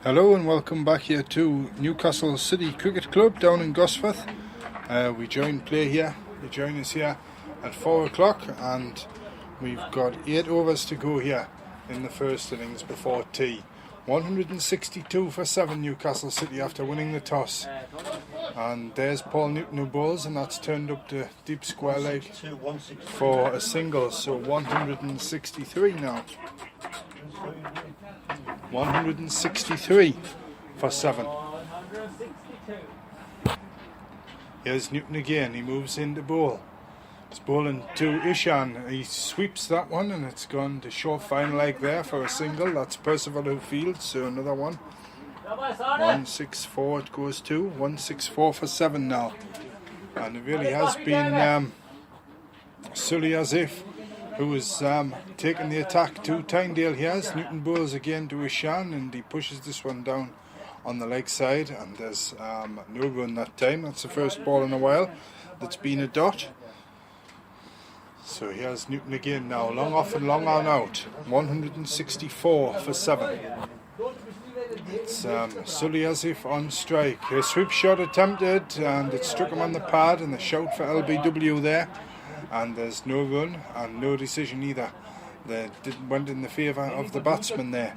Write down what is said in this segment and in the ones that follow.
Hello and welcome back here to Newcastle City Cricket Club down in Gosforth. We join play here. You join us here at 4 o'clock and we've got 8 overs to go here in the first innings before tea. 162 for 7 Newcastle City after winning the toss. And there's Paul Newton who bowls, and that's turned up to deep square leg for a single, so 163 now. 163 for 7. Here's Newton again, he moves in to bowl. He's bowling to Ishan, he sweeps that one and it's gone to short fine leg there for a single. That's Percival who fields, so another one. 164 it goes to, 164 for 7 now. And it really has been Sully Asif who has taken the attack to Tynedale. He has. Newton bowls again to Ishan and he pushes this one down on the leg side, and there's no run that time. That's the first ball in a while that's been a dot. So here's Newton again now, long off and long on out. 164 for 7. It's Sully Asif on strike. A sweep shot attempted and it struck him on the pad, and the shout for LBW there. And there's no run and no decision either. They went in the favour of the batsman there.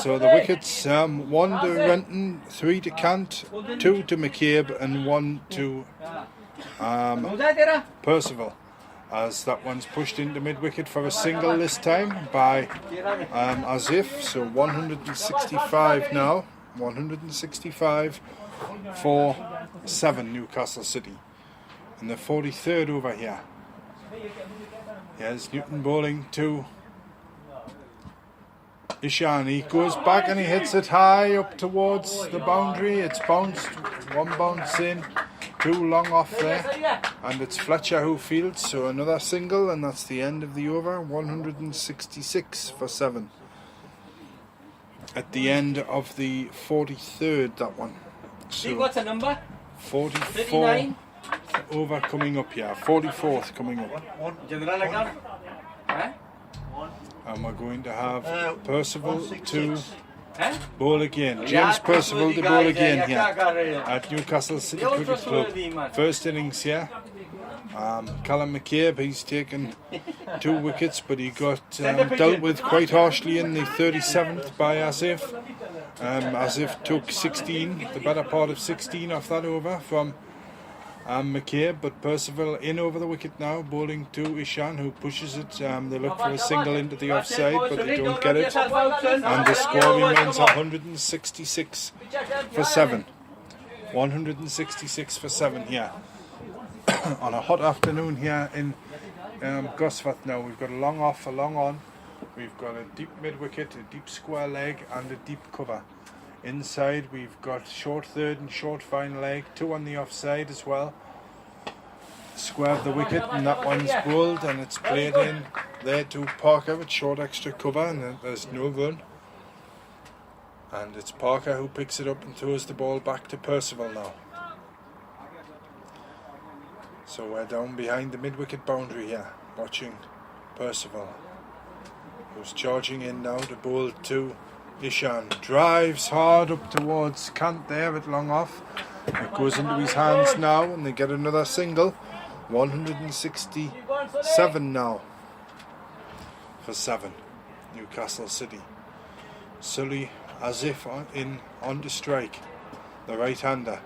So the wickets, 1 to Renton, 3 to Kant, 2 to McCabe and 1 to Percival, as that one's pushed into mid-wicket for a single this time by Asif. So 165 now, 165 for 7 Newcastle City. In the 43rd over here. Here's Newton bowling to Ishan. He goes back and he hits it high up towards the boundary. It's bounced, 1 bounce in, 2 long off there, and it's Fletcher who fields, so another single, and that's the end of the over. 166 for 7 at the end of the 43rd, that one. So what's the number? 44 over coming up here, 44th coming up. And we're going to have Percival to bowl again. James Percival to bowl again here at Newcastle City Cricket Club. First innings here. Callum McCabe, he's taken 2 wickets, but he got dealt with quite harshly in the 37th by Asif. Asif took 16, the better part of 16 off that over from McCabe, but Percival in over the wicket now, bowling to Ishan, who pushes it. They look for a single into the offside, but they don't get it. And the score remains 166 for 7. 166 for 7 here. On a hot afternoon here in Gosforth now. We've got a long off, a long on. We've got a deep mid-wicket, a deep square leg and a deep cover. Inside we've got short third and short fine leg, 2 on the offside as well. Square of the wicket, and that one's bowled and it's played in there to Parker with short extra cover, and there's no run. And it's Parker who picks it up and throws the ball back to Percival now. So we're down behind the mid-wicket boundary here, watching Percival, who's charging in now to bowl to Ishan. Drives hard up towards Kant there at long off. It goes into his hands now and they get another single. 167 now for 7 Newcastle City. Sully Asif on to strike, the right-hander,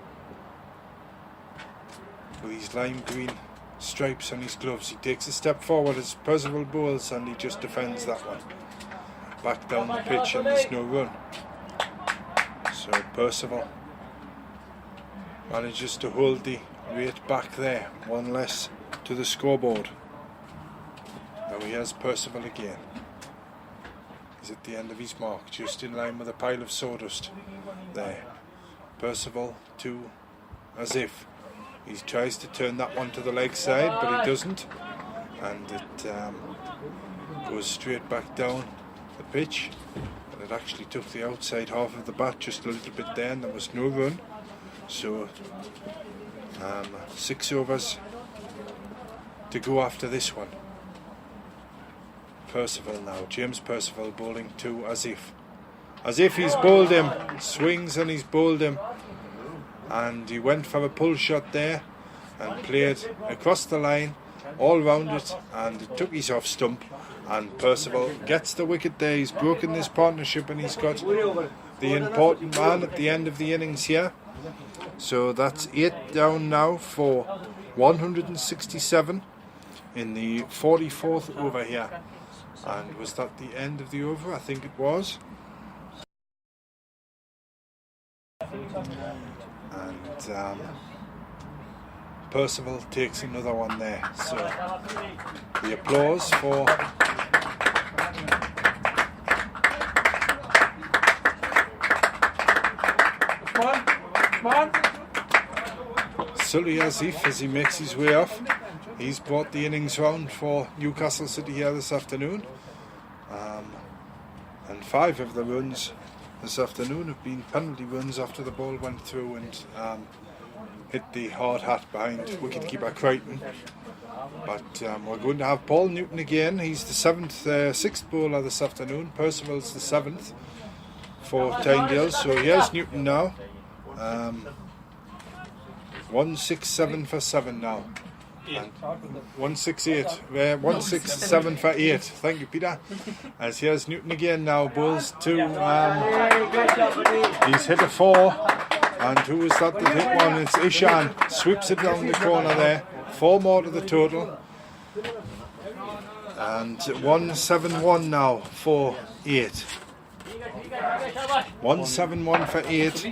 with his lime green stripes on his gloves. He takes a step forward as Percival bowls and he just defends that one. Back down the pitch and there's no run. So Percival manages to hold the rate back there, 1 less to the scoreboard. Now he has Percival again. He's at the end of his mark, just in line with a pile of sawdust there. Percival to Asif. He tries to turn that one to the leg side, but he doesn't, and it goes straight back down the pitch. But it actually took the outside half of the bat just a little bit there, and there was no run. So 6 overs to go after this one. Percival now, James Percival bowling to Asif. as if he's bowled him, swings and he's bowled him, and he went for a pull shot there and played across the line, all round it, and it took his off stump, and Percival gets the wicket there. He's broken this partnership and he's got the important man at the end of the innings here. So that's 8 down now for 167 in the 44th over here. And was that the end of the over? I think it was. And Percival takes another one there. So the applause for Sully Asif as he makes his way off. He's brought the innings round for Newcastle City here this afternoon. And 5 of the runs this afternoon have been penalty runs after the ball went through and hit the hard hat behind wicketkeeper Crichton. But we're going to have Paul Newton again. He's the 6th bowler this afternoon. Percival's the 7th for Tynedale. So here's Newton now. 167 for 7 now. And 168, 167 for 8. Thank you, Peter. As here's Newton again now, bowls 2. He's hit a 4, and who was that hit one? It's Ishan. Sweeps it round the corner there. 4 more to the total, and 171 now for 8. 171 for 8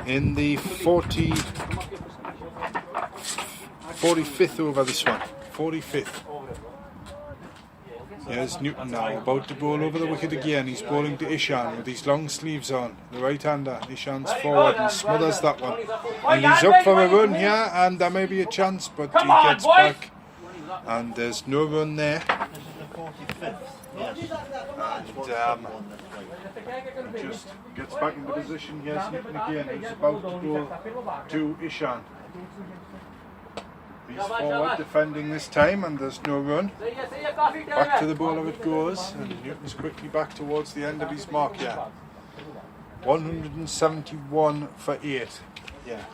in the 45th over this one. 45th. Here's Newton now, about to bowl over the wicket again. He's bowling to Ishan with his long sleeves on. The right-hander. Ishan's forward and smothers that one. And he's up for a run here, and there may be a chance, but he gets back. And there's no run there. And just gets back into position. Here's Newton again. He's about to bowl to Ishan. He's forward defending this time, and there's no run. Back to the bowler it goes, and Newton's quickly back towards the end of his mark here. 171 for 8. Yeah.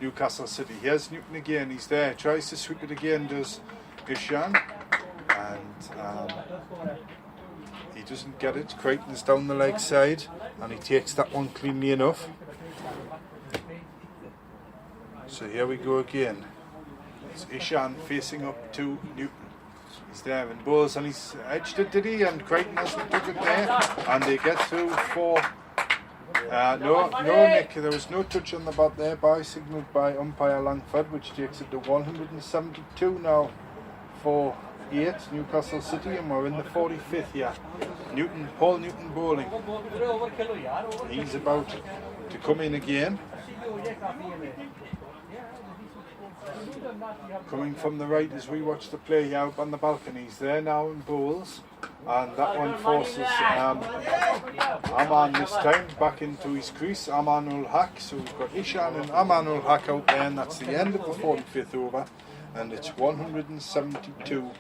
Newcastle City. Here's Newton again. He's there. Tries to sweep it again, does Ishan. And he doesn't get it. Crichton's down the leg side, and he takes that one cleanly enough. So here we go again. It's Ishan facing up to Newton. He's there in bowls, and he's edged it, did he? And Crichton hasn't took it there, and they get through for no Nick. There was no touch on the bat there, signalled by umpire Langford, which takes it to 172 now for 8 Newcastle City, and we're in the 45th here. Paul Newton bowling. He's about to come in again. Coming from the right as we watch the play here up on the balconies. There now in bowls, and that one forces Aman this time back into his crease. Aman ul Haq. So we've got Ishan and Aman ul Haq out there, and that's the end of the 45th over, and it's 172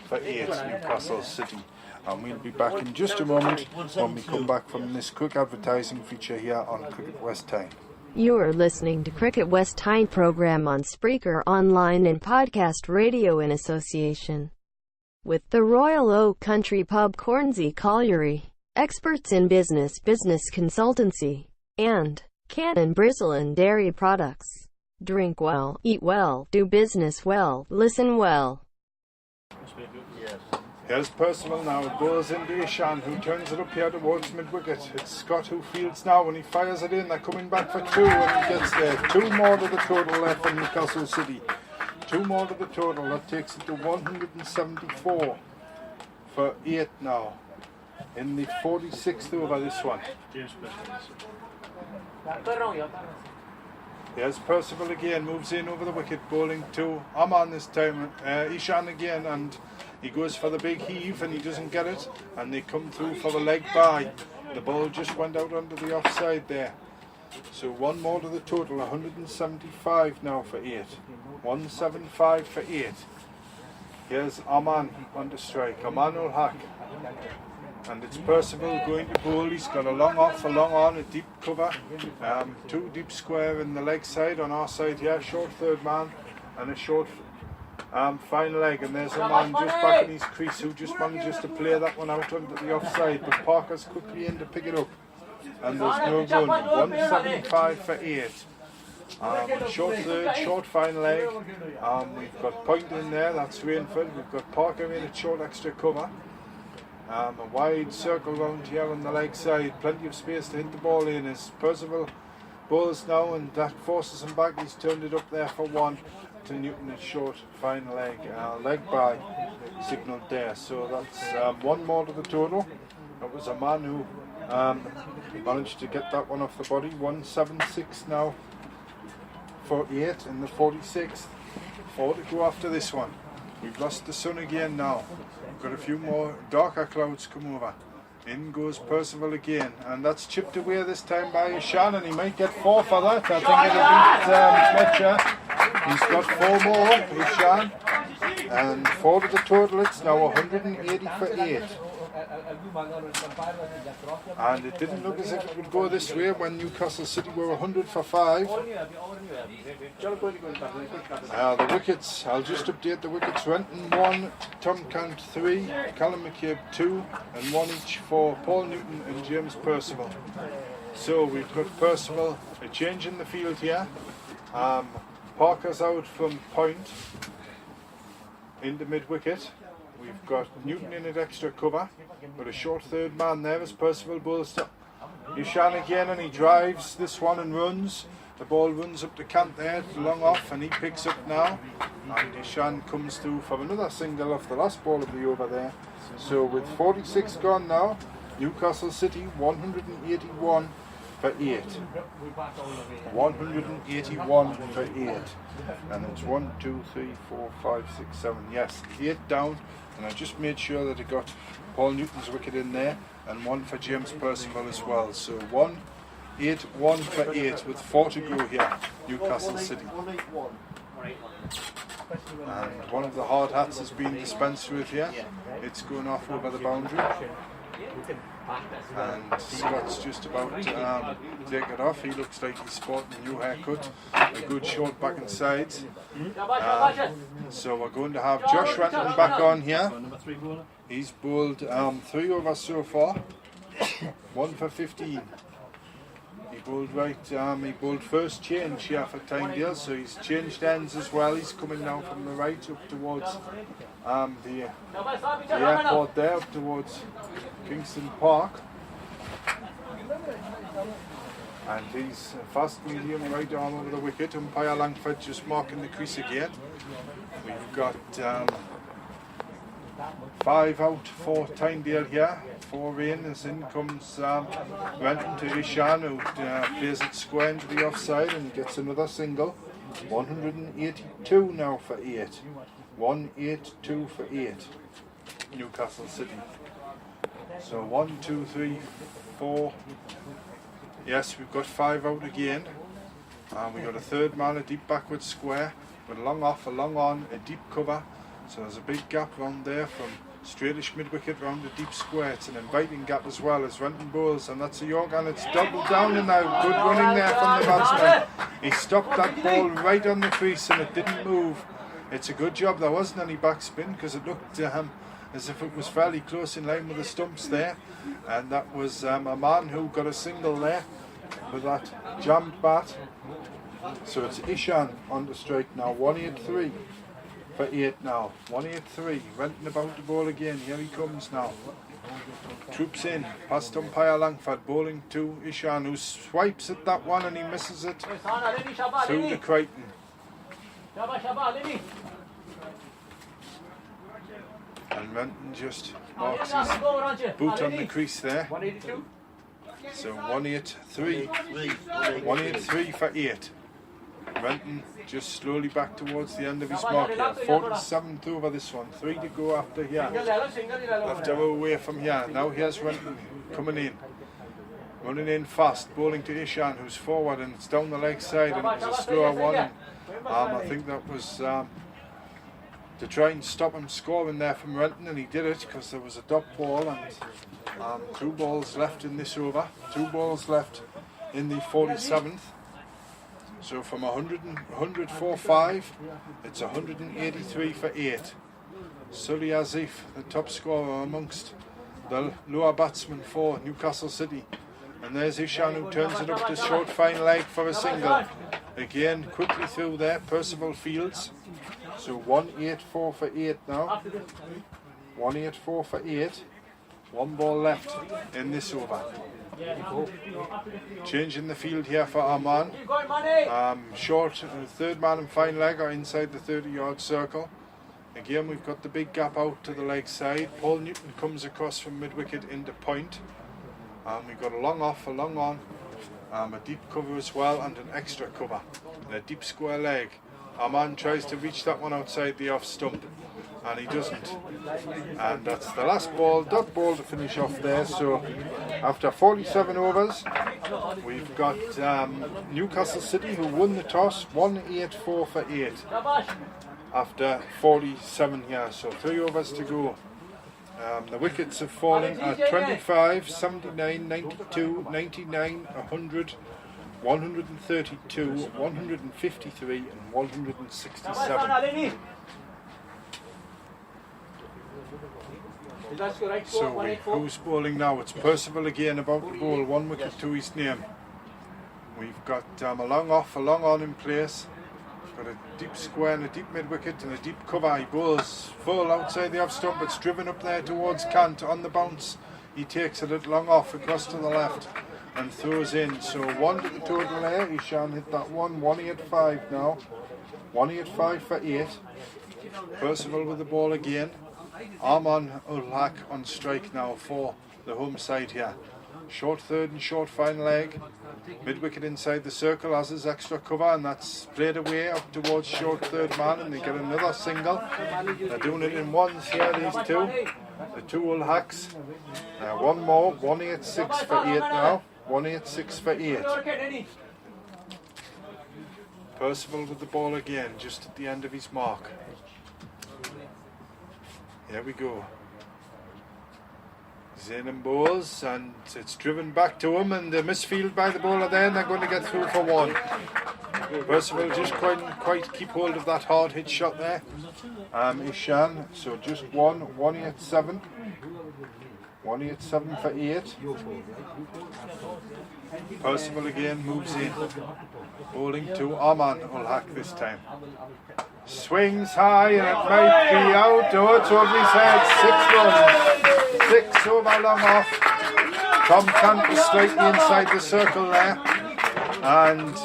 for 8 Newcastle City. And we'll be back in just a moment when we come back from this quick advertising feature here on Cricket West Time. You're listening to Cricket West Time program on Spreaker Online and Podcast Radio in association with the Royal Oak Country Pub, Cornsey Colliery, experts in business consultancy, and Cannon Bristle and Dairy Products. Drink well, eat well, do business well, listen well. Here's Percival now, bowls into Ishan, who turns it up here towards mid-wicket. It's Scott who fields now, when he fires it in, they're coming back for 2, and he gets there. 2 more to the total left for Newcastle City. 2 more to the total, that takes it to 174 for 8 now. In the 46th over this one. Here's Percival again, moves in over the wicket, bowling to Aman this time. Ishan again, and he goes for the big heave, and he doesn't get it, and they come through for the leg bye. The ball just went out onto the offside there. So 1 more to the total, 175 now for 8. 175 for 8. Here's Aman under strike. Aman ul Haq. And it's Percival going to bowl. He's got a long off, a long on, a deep cover, 2 deep square in the leg side on our side here, short third man and a short fine leg. And there's a man just back in his crease who just manages to play that one out onto the offside, but Parker's quickly in to pick it up. And there's no gun. 175 for 8. Short third, short fine leg. We've got Point in there, that's Rainford. We've got Parker in at short extra cover. A wide circle round here on the leg side, plenty of space to hit the ball in as Percival bowls now, and that forces him back. He's turned it up there for 1 to Newton at short fine leg. Leg by signalled there, so that's 1 more to the total. That was a man who managed to get that one off the body. 176 now for 8 in the 46th. 4 to go after this one. We've lost the sun again now. We've got a few more darker clouds come over. In goes Percival again, and that's chipped away this time by Ishan, and he might get 4 for that. I think it'll beat Fletcher. He's got 4 more, Ishan, and 4 to the total. It's now 180 for 8. And it didn't look as if it would go this way when Newcastle City were 100 for 5. The wickets, I'll just update the wickets. Renton 1, Tom Cant 3, Callum McCabe 2, and 1 each for Paul Newton and James Percival. So we've got Percival, a change in the field here. Parker's out from Point into mid-wicket. We've got Newton in at extra cover, but a short third man there as Percival bowls to Ishan again, and he drives this one and runs. The ball runs up the Cant there, long off, and he picks up now. And Ishan comes through for another single off the last ball of the over there. So with 46 gone now, Newcastle City 181 for 8. 181 for 8. And it's 1, 2, 3, 4, 5, 6, 7. Yes, 8 down. And I just made sure that it got Paul Newton's wicket in there, and 1 for James Percival as well. So 1, 8, 1 for 8 with 4 to go here, Newcastle City. And one of the hard hats has been dispensed with here. It's going off over the boundary. And Scott's just about to take it off. He looks like he's sporting a new haircut, a good short back and sides. So we're going to have Josh Renton back on here. He's bowled 3 overs so far, 1 for 15. He bowled he bowled first change here for Tynedale, so he's changed ends as well. He's coming now from the right up towards the airport there, up towards Kingston Park. And he's fast, medium, right arm over the wicket. Umpire Langford just marking the crease again. We've got 5 out for Tynedale here. 4 rain as in comes Renton to Ishan, who plays it square into the offside and gets another single. 182 now for 8. 182 for 8. Newcastle City. So 1, 2, 3, 4. Yes, we've got 5 out again. And we've got a third man, a deep backward square, with a long off, a long on, a deep cover. So there's a big gap round there from straightish mid-wicket round the deep square. It's an inviting gap as well as Renton bowls, and that's a York, and it's doubled down and now. Good running there from the batsman. He stopped that ball right on the crease and it didn't move. It's a good job there wasn't any backspin, because it looked as if it was fairly close in line with the stumps there. And that was a man who got a single there with that jammed bat. So it's Ishan on the strike now, 183 for 8 now, 183. Renton about to bowl again, here he comes now. Troops in, past umpire Langford, bowling to Ishan, who swipes at that one and he misses it through the Crichton. And Renton just marks his boot on the crease there. So 183, 183 for 8. Renton just slowly back towards the end of his mark here. 47th over this one, 3 to go after here. After away from here. Now here's Renton coming in. Running in fast, bowling to Ishan, who's forward, and it's down the leg side, and it was a slower one. I think that was to try and stop him scoring there from Renton, and he did it because there was a dot ball and 2 balls left in this over. 2 balls left in the 47th. So from 104.5, it's 183 for 8. Sully Azif, the top scorer amongst the lower batsmen for Newcastle City. And there's Ishan, who turns it up to short fine leg for a single. Again, quickly through there, Percival Fields. So 184 for 8 now. 184 for 8. 1 ball left in this over. Changing the field here for Arman. Short, third man and fine leg are inside the 30-yard circle. Again, we've got the big gap out to the leg side. Paul Newton comes across from mid-wicket into point. We've got a long off, a long on, a deep cover as well, and an extra cover, and a deep square leg. Arman tries to reach that one outside the off stump, and he doesn't. And that's the last ball, dot ball to finish off there. So after 47 overs, we've got Newcastle City, who won the toss, 184 for 8 after 47 here. So 3 overs to go. The wickets have fallen at 25, 79, 92, 99, 100, 132, 153 and 167. So who's bowling now? It's Percival again, about to bowl, 1 wicket to his name. We've got a long off, a long on in place. Got a deep square and a deep mid-wicket and a deep cover. He bowls full outside the off stump. It's driven up there towards Kant on the bounce. He takes it at long off across to the left and throws in. So 1 to the total there. Ishan hit that one. 185 now. 185 for 8. Percival with the ball again. Arman Ul-Haq on strike now for the home side here. Short third and short fine leg. Mid-wicket inside the circle as his extra cover, and that's played away up towards short third man, and they get another single. They're doing it in ones here, these two. The 2 Ul-Haqs. 1 more, 186 for 8 now. 186 for 8. Percival with the ball again, just at the end of his mark. Here we go. Zainam bowls, and it's driven back to him, and the misfield by the bowler there, and they're going to get through for 1. Percival just quite keep hold of that hard hit shot there. Ishan, so just 187. 187 for 8. Percival again moves in, bowling to Arman Ul-Haq this time. Swings high, and it might be out. Oh, it's over his head. 6 runs. 6 over long off. Tom Kant is slightly inside the circle there. And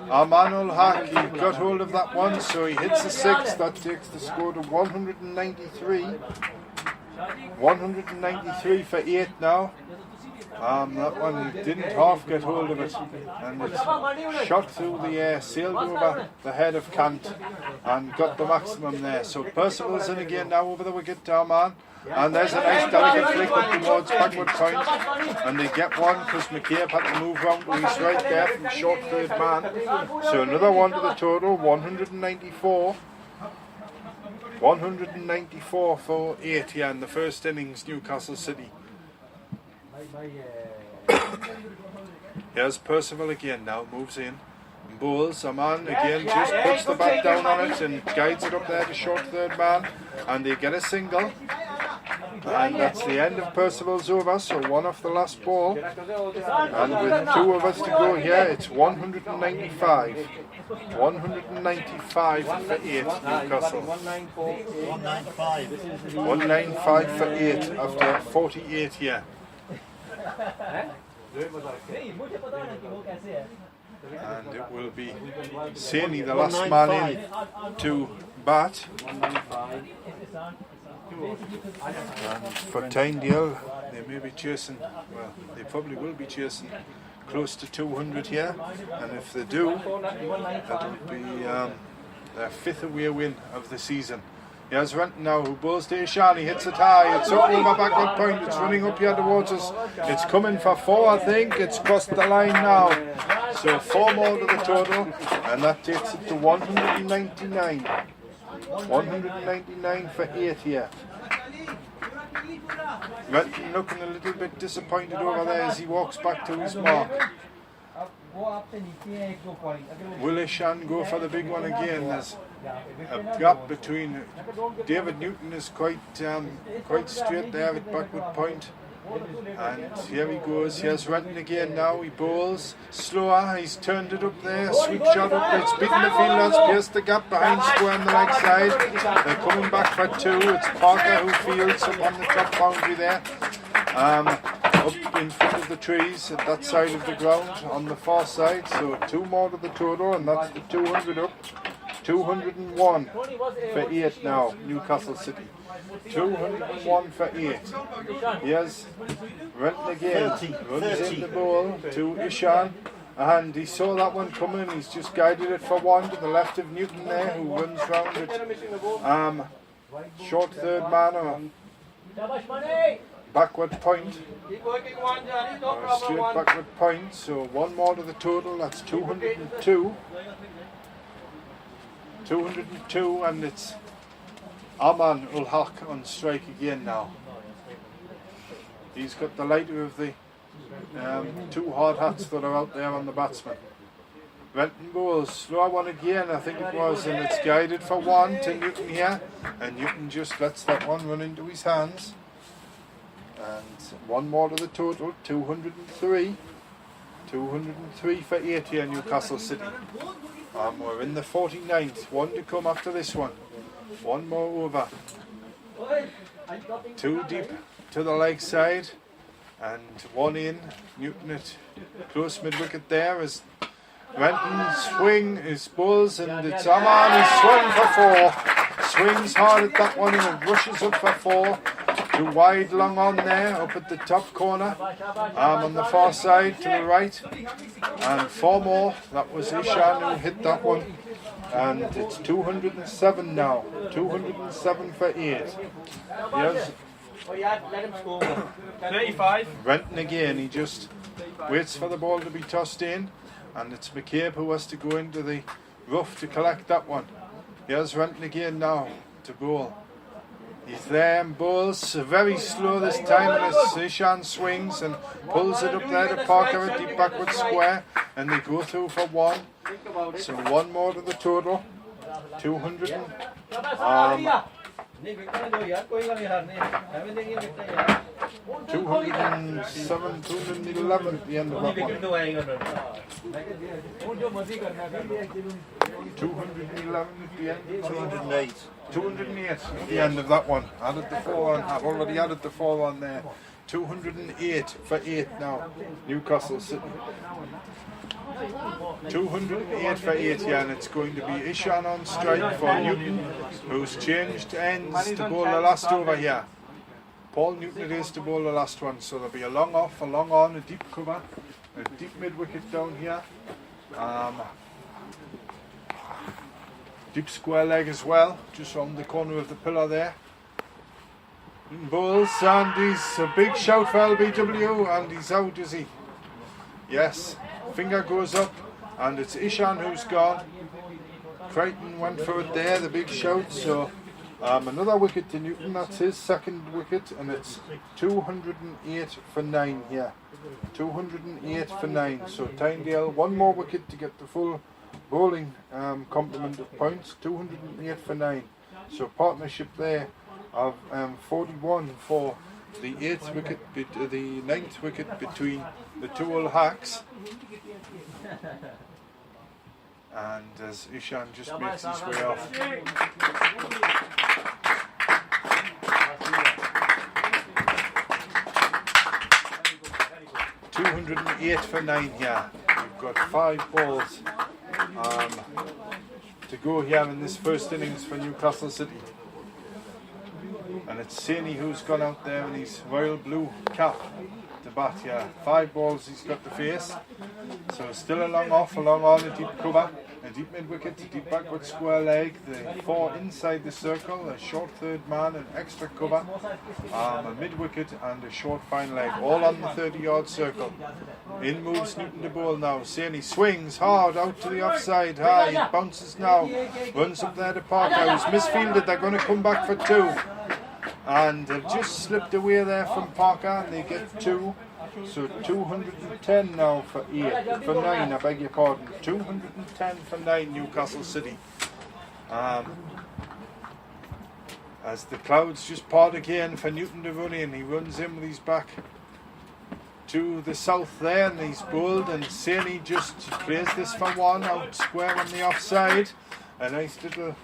Arman Ul-Haq, he got hold of that one, so he hits the 6. That takes the score to 193. 193 for 8 now. That one, he didn't half get hold of it, and it shot through the air, sailed over the head of Kant and got the maximum there. So Percival's in again now over the wicket to Arman, and there's a nice delicate flick up towards backward point, and they get one because McCabe had to move round to his right there from short third man. So another 1 to the total, 194. 194 for 8 here in the first innings, Newcastle City. Here's Percival again now, moves in and bowls. Arman again just puts the bat down on it and guides it up there to short third man, and they get a single, and that's the end of Percival's over. So 1 off the last ball, and with 2 of us to go here, it's 195. 195 for 8 Newcastle. 195 for 8 after 48 here. And it will be Saini, the last man in, to bat. And for Tynedale, they may be chasing, well, they probably will be chasing close to 200 here, and if they do, it'll be their 5th away win of the season. Here's Renton now, who bowls to Ishan. He hits it high. It's up over backward point. It's running up here towards us. It's coming for 4, I think. It's crossed the line now. So 4 more to the total, and that takes it to 199. 199 for 8 here. Renton looking a little bit disappointed over there as he walks back to his mark. Will Ishan go for the big one again? There's a gap between David Newton is quite straight there at backward point. And here he goes. Here's Renton again now. He bowls slower. He's turned it up there. Sweet shot up there. It's beaten the fielders. Pierced the gap behind square on the leg side. They're coming back for 2. It's Parker who fields up on the top boundary there. Up in front of the trees at that side of the ground on the far side. So 2 more to the total, and that's the 200 up. 201 for 8 now. Newcastle City. 201 for 8. Here's Renton again. Runs in the ball to Ishan. And he saw that one coming. He's just guided it for 1 to the left of Newton there, who runs round it. Short third man or backward point. Straight backward point. So 1 more to the total. That's 202. 202, and it's Aman ul Haq on strike again now. He's got the lighter of the 2 hard hats that are out there on the batsman. Renton bowls, slow one again, I think it was, and it's guided for 1 to Newton here, and Newton just lets that one run into his hands. And 1 more to the total, 203. 203 for 8 here, Newcastle City. We're in the 49th, 1 to come after this one. 1 more over. 2 deep to the leg side, and 1 in. Newton at close mid wicket there as Renton swing his bowls, and it's Aman. He's swung for 4. Swings hard at that one, and it rushes up for 4. 2 wide long on there, up at the top corner, on the far side to the right, and 4 more. That was Ishan who hit that one, and it's 207 now. 207 for 8. Yes. 35. Renton again. He just waits for the ball to be tossed in, and it's McCabe who has to go into the rough to collect that one. Here's Renton again now to bowl. He's there and bowls very slow this time, and as Ishan swings and pulls it up there to Parker at deep backward square, and they go through for 1. So 1 more to the total. 200 and, 207, 211 at the end of that one. 211 at the end. 208. 208 at the end of that one. Added the 4 on. I've already added the 4 on there. 208 for 8 now. Newcastle City. 208 for 8, yeah, and it's going to be Ishan on strike for Newton, who's changed ends to bowl the last over here. Paul Newton it is to bowl the last one, so there'll be a long off, a long on, a deep cover, a deep mid wicket down here. Deep square leg as well, just on the corner of the pillar there. Bowls, and he's a big shout for LBW, and he's out, is he? Yes, finger goes up, and it's Ishan who's gone. Crichton went for it there, the big shout, so another wicket to Newton, that's his 2nd wicket, and it's 208 for 9 here. 208 for 9, so Tynedale, 1 more wicket to get the full bowling complement of points, 208 for 9. So partnership there of 41 for the 8th wicket, the 9th wicket between the 2 old hacks. And as Ishan just makes his way off. 208 for 9 here. We've got 5 balls to go here in this first innings for Newcastle City. And it's Saini who's gone out there in his royal blue cap to bat, yeah. 5 balls he's got to face. So still a long off, along on a deep cover, a deep mid wicket, a deep backward square leg, the 4 inside the circle, a short third man, an extra cover, a mid wicket and a short fine leg, all on the 30-yard circle. In moves Newton to bowl now. Saney swings hard out to the offside, high, it bounces now, runs up there to Parker, who's misfielded, they're going to come back for 2. And they've just slipped away there from Parker and they get 2. So 210 now for 9, I beg your pardon. 210 for 9, Newcastle City. As the clouds just part again for Newton to run in. He runs in with his back to the south there and he's bowled, and Saney just plays this for 1 out square on the offside. A nice little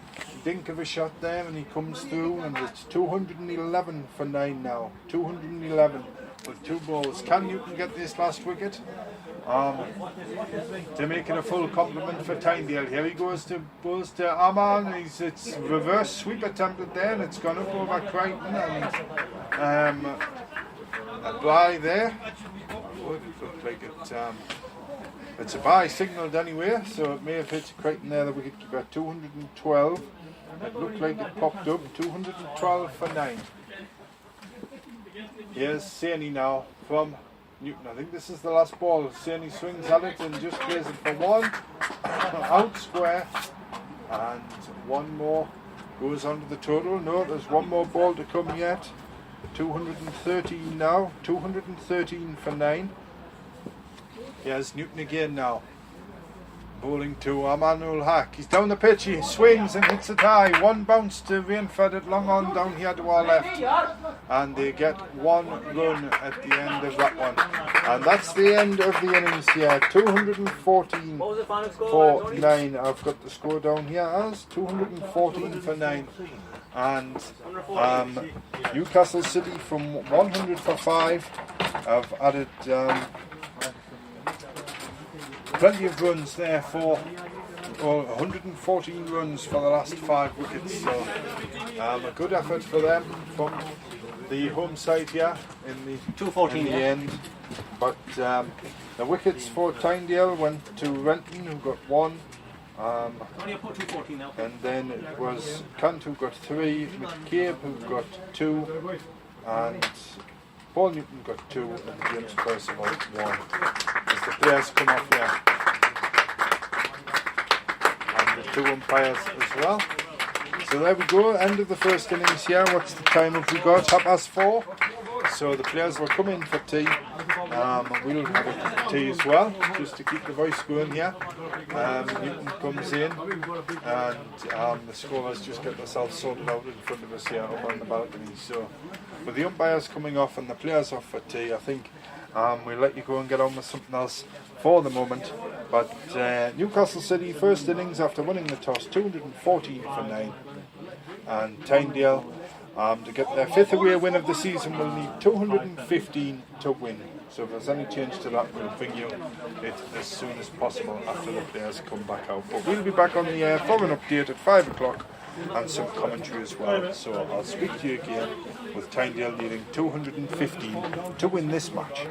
dink of a shot there and he comes through, and it's 211 for 9 now. 211 with 2 balls. Can Newton get this last wicket to make it a full complement for Tynedale? Here he goes to Aman. It's reverse sweep attempted there and it's gone up over Crichton, and a bye there. Would look like it's a bye signalled anyway, so it may have hit Crichton there, the wicketkeeper. 212. It looked like it popped up. 212 for 9. Here's Saney now from Newton. I think this is the last ball. Saney swings at it and just plays it for 1. Out square. And 1 more goes on to the total. No, there's 1 more ball to come yet. 213 now. 213 for 9. Here's Newton again now. Bowling to Amanul Haq. He's down the pitch, he swings and hits it high. 1 bounce to Rainford at long on down here to our left. And they get 1 run at the end of that one. And that's the end of the innings here. 214 for 9. I've got the score down here as 214 for 9. And Newcastle City from 100 for 5 have added plenty of runs there for 114 runs for the last 5 wickets. So a good effort for them from the home side here in the end. But the wickets for Tynedale went to Renton, who got 1. And then it was Kant who got 3, McCabe who got 2, and Paul Newton got 2, and James Percival 1. As the players come off here. And the 2 umpires as well. So there we go, end of the first innings here. What's the time have we got? 4:30. So the players will come in for tea. We'll have a cup of tea as well, just to keep the voice going here. Newton comes in, and the scorers just get themselves sorted out in front of us here up on the balcony. So with the umpires coming off and the players off for tea, I think we'll let you go and get on with something else for the moment. But Newcastle City, first innings after winning the toss, 214 for 9. And Tynedale, to get their 5th away win of the season, will need 215 to win. So if there's any change to that, we'll bring you it as soon as possible after the players come back out. But we'll be back on the air for an update at 5 o'clock and some commentary as well. So I'll speak to you again with Tynedale needing 215 to win this match.